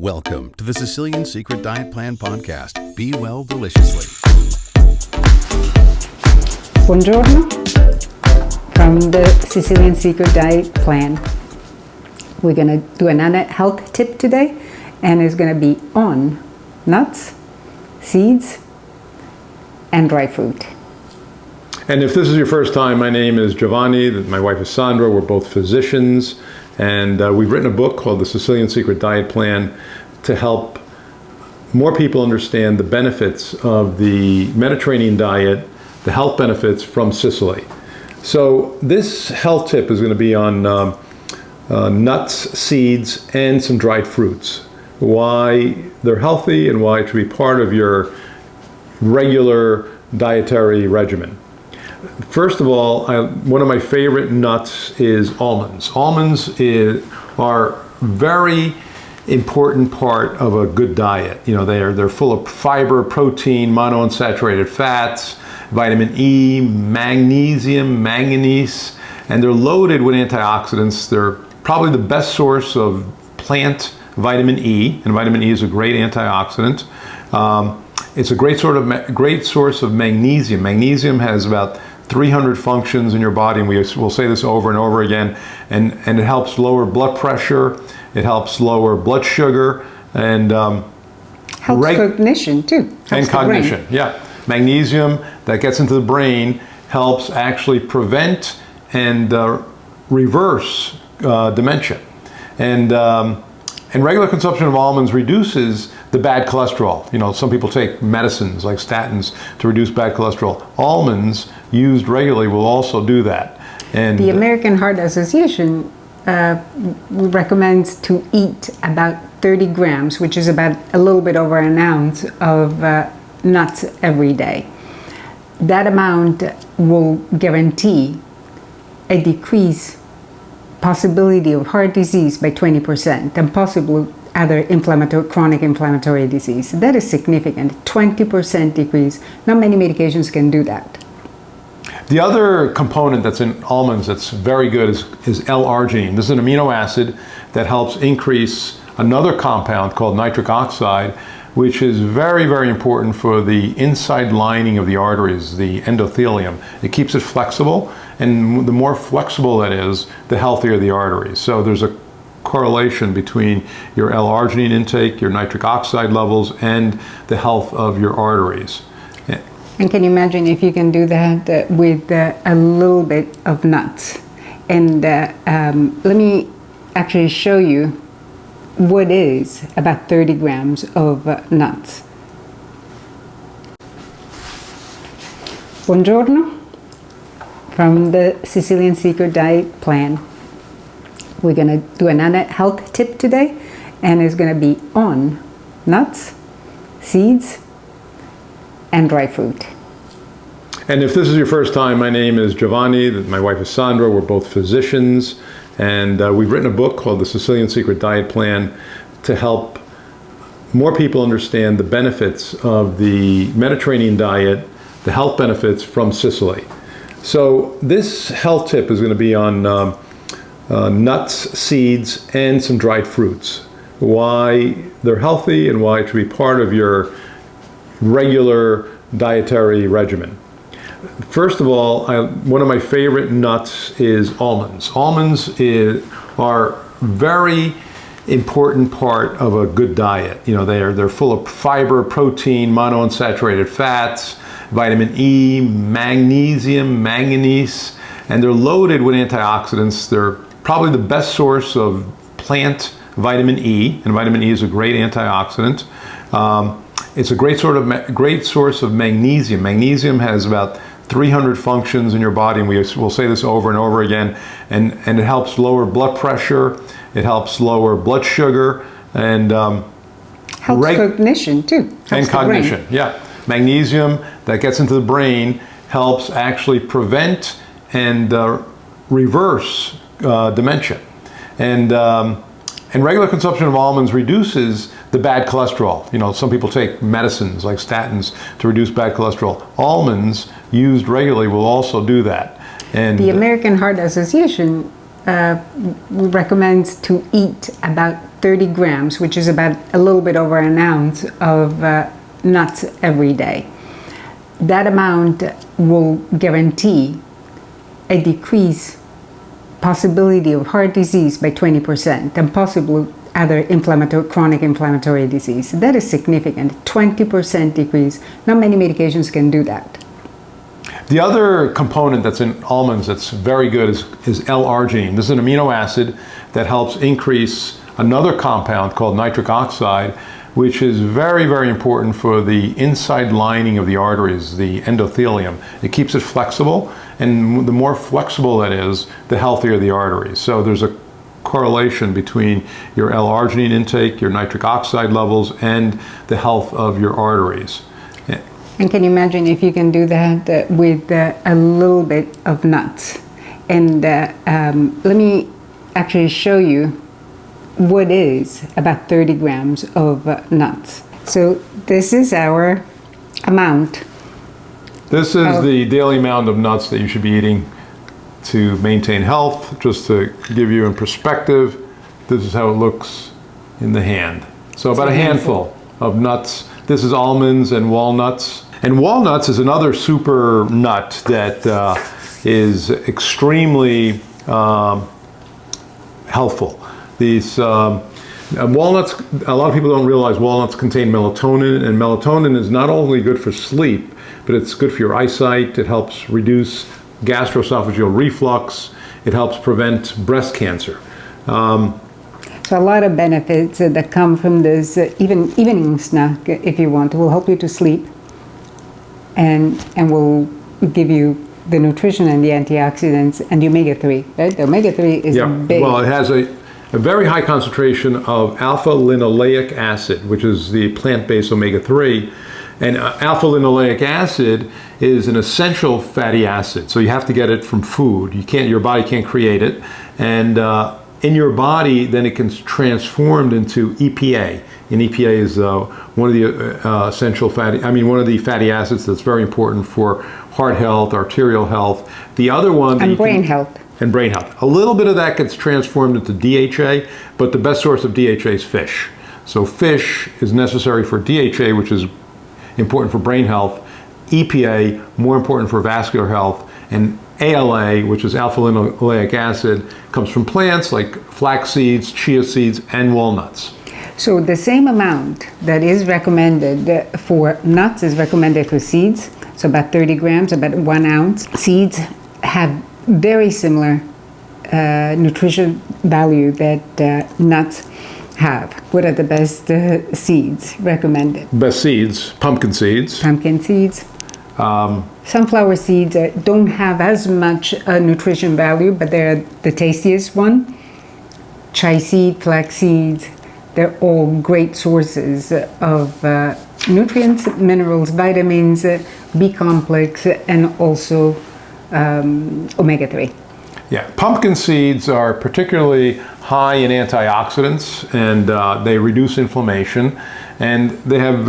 Welcome to the Sicilian Secret Diet Plan podcast. Be well deliciously. Buongiorno from the Sicilian Secret Diet Plan. We're going to do another health tip today, and it's going to be on nuts, seeds, and dry fruit. And if this is your first time, my name is Giovanni, my wife is Sandra, we're both physicians, and we've written a book called the Sicilian Secret Diet Plan to help more people understand the benefits of the Mediterranean diet, the health benefits from Sicily. So this health tip is going to be on nuts, seeds, and some dried fruits. Why they're healthy and why it should be part of your regular dietary regimen. First of all, one of my favorite nuts is almonds. Almonds are very important part of a good diet. You know, they're full of fiber, protein, monounsaturated fats, vitamin E, magnesium, manganese, and they're loaded with antioxidants. They're probably the best source of plant vitamin E, and vitamin E is a great antioxidant. It's a great source of magnesium. Magnesium has about 300 functions in your body, and we'll say this over and over again, and it helps lower blood pressure, it helps lower blood sugar, and helps cognition too. Helps and cognition, yeah. Magnesium that gets into the brain helps actually prevent and reverse dementia. And regular consumption of almonds reduces the bad cholesterol. You know, some people take medicines like statins to reduce bad cholesterol. Almonds used regularly will also do that. And the American Heart Association recommends to eat about 30 grams, which is about a little bit over an ounce of nuts every day. That amount will guarantee a decrease possibility of heart disease by 20% and possibly other chronic inflammatory disease. That is significant, 20% decrease. Not many medications can do that. The other component that's in almonds that's very good is L-arginine. This is an amino acid that helps increase another compound called nitric oxide, which is very, very important for the inside lining of the arteries, the endothelium. It keeps it flexible, and the more flexible that is, the healthier the arteries. So there's a correlation between your L-arginine intake, your nitric oxide levels, and the health of your arteries. And can you imagine if you can do that with a little bit of nuts? And let me actually show you what is about 30 grams of nuts. Buongiorno from the Sicilian Secret Diet Plan. We're going to do another health tip today, and it's going to be on nuts, seeds, and dry fruit. And if this is your first time, my name is Giovanni, my wife is Sandra, we're both physicians, and we've written a book called the Sicilian Secret Diet Plan to help more people understand the benefits of the Mediterranean diet, the health benefits from Sicily. So this health tip is going to be on nuts, seeds, and some dried fruits. Why they're healthy and why it should be part of your regular dietary regimen. First of all, one of my favorite nuts is almonds. Almonds are very important part of a good diet. You know, they're full of fiber, protein, monounsaturated fats, vitamin E, magnesium, manganese, and they're loaded with antioxidants. They're probably the best source of plant vitamin E, and vitamin E is a great antioxidant. It's a great source of magnesium. Magnesium has about 300 functions in your body, and we'll say this over and over again, and it helps lower blood pressure, it helps lower blood sugar, and helps cognition too. Helps and cognition, yeah. Magnesium that gets into the brain helps actually prevent and reverse dementia. And regular consumption of almonds reduces the bad cholesterol. You know, some people take medicines like statins to reduce bad cholesterol. Almonds used regularly will also do that. And the American Heart Association recommends to eat about 30 grams, which is about a little bit over an ounce of nuts every day. That amount will guarantee a decrease possibility of heart disease by 20% and possibly other chronic inflammatory disease. That is significant, 20% decrease. Not many medications can do that. The other component that's in almonds that's very good is L-arginine. This is an amino acid that helps increase another compound called nitric oxide, which is very, very important for the inside lining of the arteries, the endothelium. It keeps it flexible, and the more flexible that is, the healthier the arteries. So there's a correlation between your L-arginine intake, your nitric oxide levels, and the health of your arteries. And can you imagine if you can do that with a little bit of nuts? And let me actually show you what is about 30 grams of nuts. So this is our amount. This is the daily amount of nuts that you should be eating to maintain health. Just to give you in perspective, this is how it looks in the hand. So about a handful of nuts. This is almonds and walnuts. And walnuts is another super nut that is extremely helpful. These walnuts, a lot of people don't realize walnuts contain melatonin, and melatonin is not only good for sleep, but it's good for your eyesight. It helps reduce gastroesophageal reflux. It helps prevent breast cancer. So a lot of benefits that come from this, even evening snack, if you want, will help you to sleep and will give you the nutrition and the antioxidants and the omega-3, right? The omega-3 is big. Well, it has a very high concentration of alpha-linoleic acid, which is the plant-based omega-3. And alpha-linoleic acid is an essential fatty acid, so you have to get it from food. Your body can't create it. And in your body, then it can transformed into EPA. And EPA is one of the one of the fatty acids that's very important for heart health, arterial health. The other one... And brain health. And brain health. A little bit of that gets transformed into DHA, but the best source of DHA is fish. So fish is necessary for DHA, which is important for brain health. EPA, more important for vascular health. And ALA, which is alpha-linoleic acid, comes from plants like flax seeds, chia seeds, and walnuts. So the same amount that is recommended for nuts is recommended for seeds. So about 30 grams, about 1 ounce. Seeds have very similar nutrition value that nuts have. What are the best seeds recommended? Best seeds, pumpkin seeds. Pumpkin seeds. Sunflower seeds don't have as much nutrition value, but they're the tastiest one. Chia seed, flax seeds, they're all great sources of nutrients, minerals, vitamins, B complex, and also omega-3. Yeah, pumpkin seeds are particularly high in antioxidants, and they reduce inflammation, and they have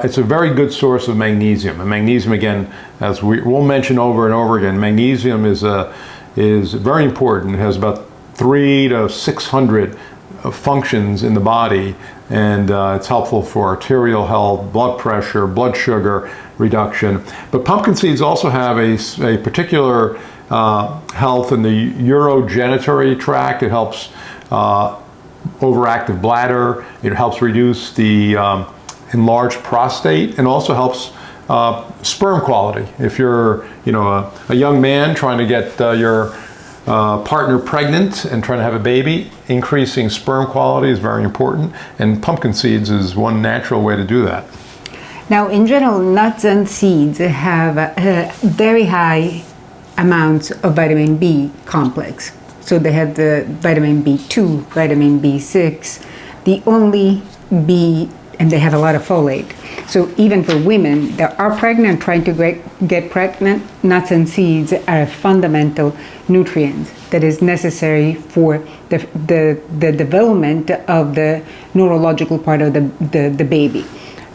it's a very good source of magnesium. And magnesium, again, as we'll mention over and over again, magnesium is very important. It has about 300 to 600 functions in the body, and it's helpful for arterial health, blood pressure, blood sugar reduction. But pumpkin seeds also have a particular health in the urogenitary tract. It helps overactive bladder. It helps reduce the enlarged prostate, and also helps sperm quality. If you're a young man trying to get your partner pregnant and trying to have a baby, increasing sperm quality is very important, and pumpkin seeds is one natural way to do that. Now, in general, nuts and seeds have very high amounts of vitamin B complex. So they have the vitamin B2, vitamin B6, the only B, and they have a lot of folate. So even for women that are pregnant, trying to get pregnant, nuts and seeds are a fundamental nutrient that is necessary for the development of the neurological part of the baby,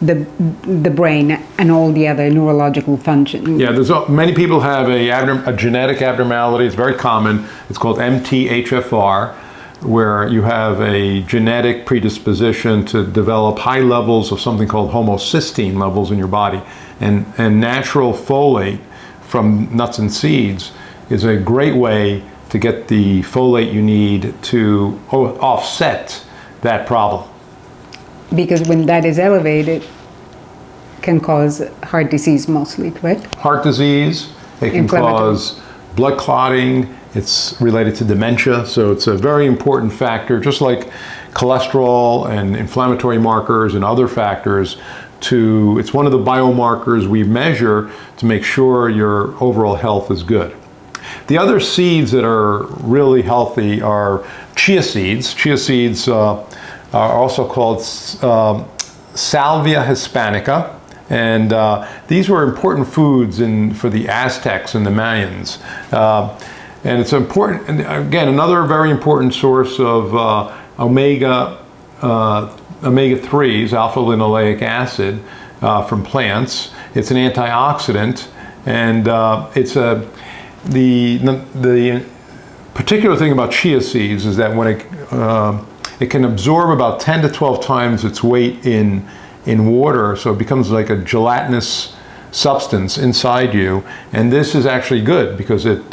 the brain, and all the other neurological functions. Yeah, many people have a genetic abnormality. It's very common. It's called MTHFR. where you have a genetic predisposition to develop high levels of something called homocysteine levels in your body. And natural folate from nuts and seeds is a great way to get the folate you need to offset that problem. Because when that is elevated, can cause heart disease mostly, correct? Heart disease, it can cause blood clotting, it's related to dementia, so it's a very important factor, just like cholesterol and inflammatory markers and other factors. It's one of the biomarkers we measure to make sure your overall health is good. The other seeds that are really healthy are chia seeds. Chia seeds are also called Salvia hispanica, and these were important foods for the Aztecs and the Mayans. And it's important, and again, another very important source of omega-3s, alpha-linoleic acid, from plants. It's an antioxidant, and the particular thing about chia seeds is that when it can absorb about 10 to 12 times its weight in water, so it becomes like a gelatinous substance inside you, and this is actually good because it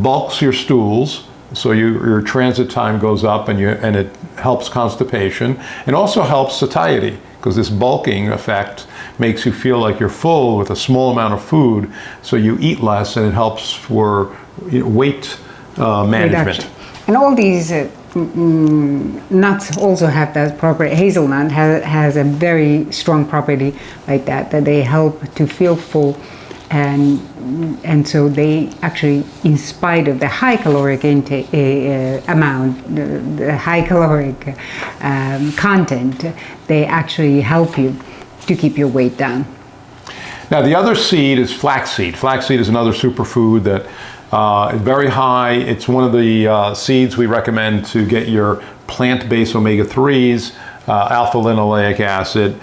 bulks your stools, so your transit time goes up, and it helps constipation, and also helps satiety, because this bulking effect makes you feel like you're full with a small amount of food, so you eat less, and it helps for weight management. Reduction. And all these nuts also have that property. Hazelnut has a very strong property like that they help to feel full, and so they actually, in spite of the high caloric intake the high caloric content, they actually help you to keep your weight down. Now the other seed is flaxseed. Flaxseed is another superfood that is very high. It's one of the seeds we recommend to get your plant-based omega-3s, alpha-linoleic acid.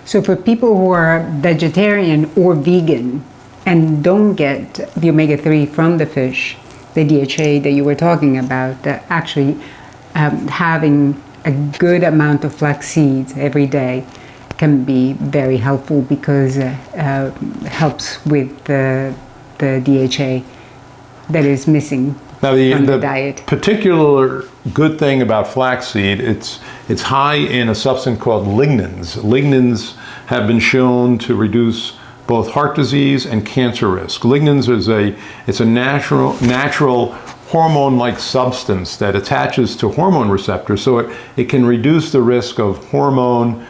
So for people who are vegetarian or vegan and don't get the omega-3 from the fish, the DHA that you were talking about, actually having a good amount of flax seeds every day can be very helpful, because it helps with the DHA that is missing from the diet. Particular good thing about flaxseed, it's high in a substance called lignans. Lignans have been shown to reduce both heart disease and cancer risk. Lignans it's a natural hormone-like substance that attaches to hormone receptors, so it can reduce the risk of hormone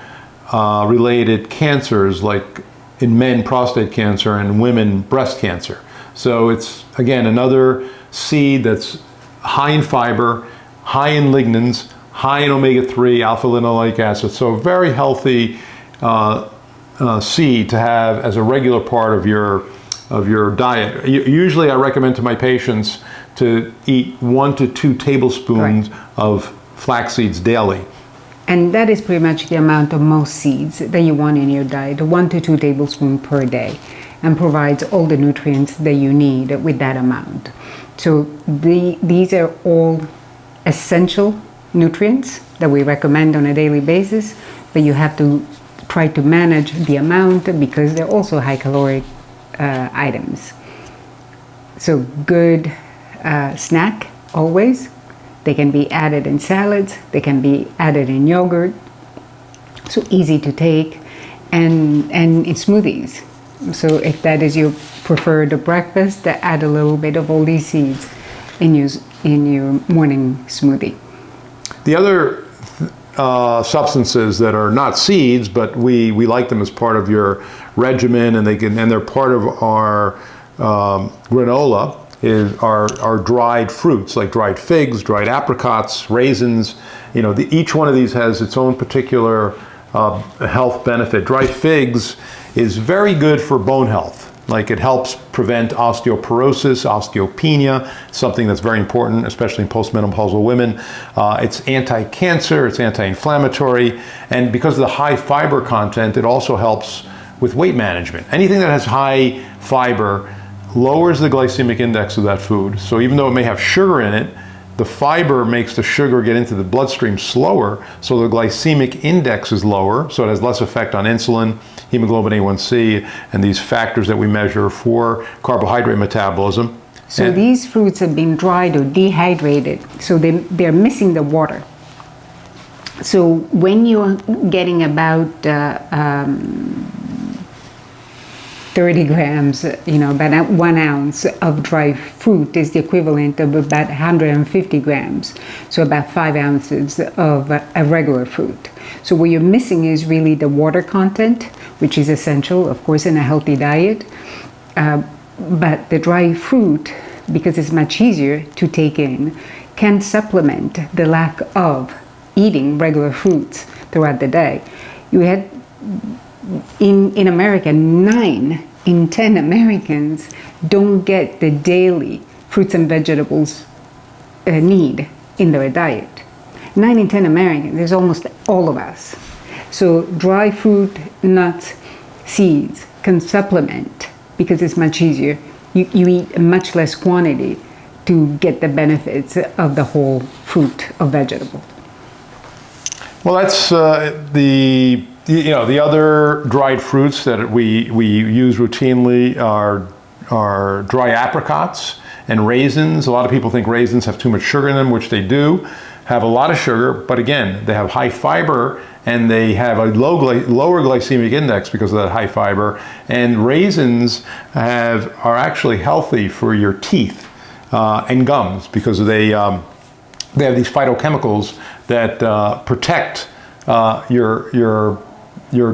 related cancers, like in men prostate cancer and women breast cancer. So it's, again, another seed that's high in fiber, high in lignans, high in omega-3, alpha-linoleic acid. So a very healthy seed to have as a regular part of your diet. Usually I recommend to my patients to eat 1 to 2 tablespoons of flax seeds daily. And that is pretty much the amount of most seeds that you want in your diet, 1 to 2 tablespoons per day, and provides all the nutrients that you need with that amount. So these are all essential nutrients that we recommend on a daily basis, but you have to try to manage the amount, because they're also high caloric items. So good snack always. They can be added in salads, they can be added in yogurt, so easy to take, and in smoothies. So if that is your preferred breakfast, add a little bit of all these seeds in your morning smoothie. The other substances that are not seeds, but we like them as part of your regimen, and they're part of our granola, are dried fruits, like dried figs, dried apricots, raisins. Each one of these has its own particular health benefit. Dried figs is very good for bone health. Like, it helps prevent osteoporosis, osteopenia, something that's very important, especially in postmenopausal women. It's anti-cancer, it's anti-inflammatory, and because of the high fiber content, it also helps with weight management. Anything that has high fiber lowers the glycemic index of that food. So even though it may have sugar in it, the fiber makes the sugar get into the bloodstream slower, so the glycemic index is lower, so it has less effect on insulin, hemoglobin A1C, and these factors that we measure for carbohydrate metabolism. So these fruits have been dried or dehydrated, so they're missing the water. So when you're getting about 30 grams, about 1 ounce of dry fruit is the equivalent of about 150 grams. So about 5 ounces of a regular fruit. So what you're missing is really the water content, which is essential, of course, in a healthy diet. But the dry fruit, because it's much easier to take in, can supplement the lack of eating regular fruits throughout the day. You had in America, 9 in 10 Americans don't get the daily fruits and vegetables need in their diet. 9 in 10 Americans, there's almost all of us. So dry fruit, nuts, seeds can supplement because it's much easier. You eat a much less quantity to get the benefits of the whole fruit or vegetable. Well, that's the other dried fruits that we use routinely are dry apricots and raisins. A lot of people think raisins have too much sugar in them, which they do. Have a lot of sugar, but again, they have high fiber and they have a lower glycemic index because of that high fiber. And raisins are actually healthy for your teeth and gums because they have these phytochemicals that protect your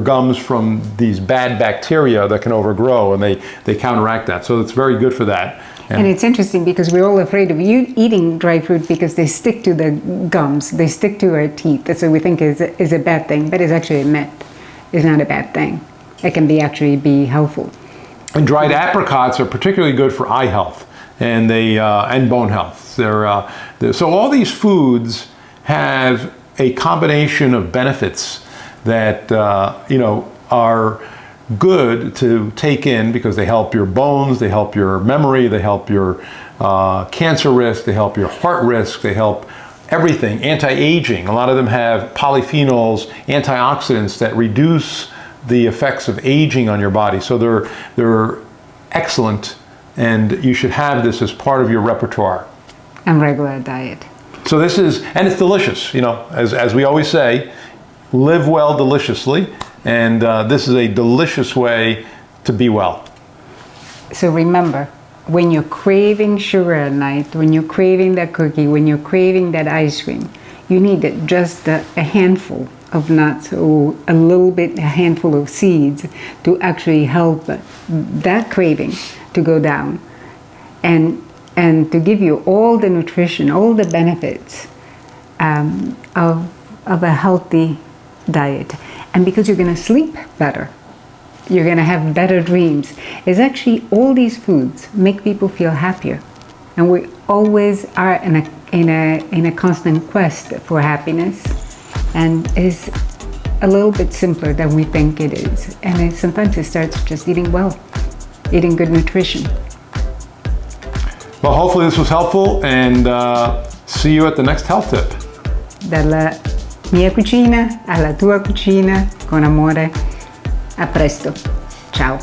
gums from these bad bacteria that can overgrow, and they counteract that. So it's very good for that. And it's interesting because we're all afraid of eating dry fruit because they stick to the gums, they stick to our teeth. So we think is a bad thing, but it's actually a myth. It's not a bad thing. It can actually be helpful. And dried apricots are particularly good for eye health and bone health. So all these foods have a combination of benefits that are good to take in because they help your bones, they help your memory, they help your cancer risk, they help your heart risk, they help everything. Anti-aging, a lot of them have polyphenols, antioxidants that reduce the effects of aging on your body. So they're excellent, and you should have this as part of your repertoire. And regular diet. So and it's delicious, as we always say, live well deliciously, and this is a delicious way to be well. So remember, when you're craving sugar at night, when you're craving that cookie, when you're craving that ice cream, you need just a handful of nuts or a handful of seeds to actually help that craving to go down and to give you all the nutrition, all the benefits of a healthy diet. And because you're going to sleep better, you're going to have better dreams. It's actually all these foods make people feel happier, and we always are in a constant quest for happiness, and it's a little bit simpler than we think it is. And sometimes it starts just eating well, eating good nutrition. Well, hopefully this was helpful, and see you at the next health tip. Dalla mia cucina alla tua cucina, con amore. A presto. Ciao.